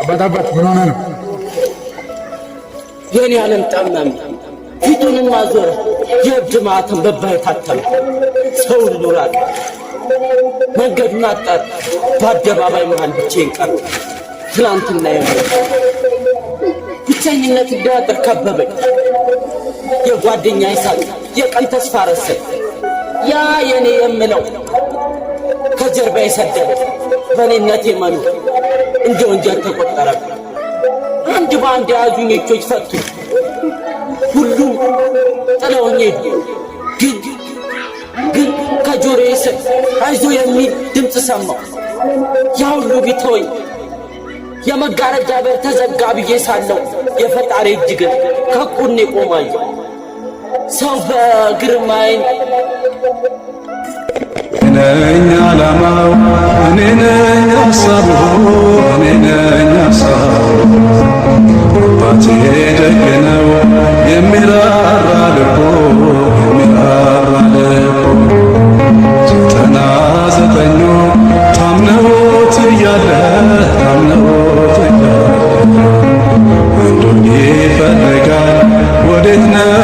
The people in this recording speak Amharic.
አባታባት ምን ሆነ ነው? የኔ ዓለም ጠመም ፊቱንም አዞረ። የእብድ ማተም በባይ ታተመ። ሰው ሁሉ ራቀ። መንገዱን አጣር። በአደባባይ መሃል ብቻዬን ቀረ። ትላንትና ብቸኝነት እንዳያጥር ከበበኝ። የጓደኛ ይሳቅ የቀን ተስፋ ረሰኝ። ያ የኔ የምለው ከጀርባ የሰደበ በኔነቴ መኖር እንደ ወንጀል ተቆጠረብኝ። አንድ በአንድ የያዙኝ እጆች ፈቱ። ሁሉም ጥለውኝ ሄዱ። ግን ከጆሮዬ ስር አይዞ የሚል ድምፅ ሰማሁ። ያ ሁሉ ቢተወኝ የመጋረጃ በር ተዘጋ ብዬ ሳለው የፈጣሪ እጅ ግን ከጎኔ ቆማኝ። ሰው በግርማዬን እኔ ዓላማው እኔ ነኝ ሐሳቡ እኔ ነኝ ሐሳቡ አባቴ ደግ ነው የሚራራ ልቡ የሚራራ ልቡ 99 ታምነውት እያለ ታምነውት እያለ አንዱን ይፈልጋል ወዴት ነው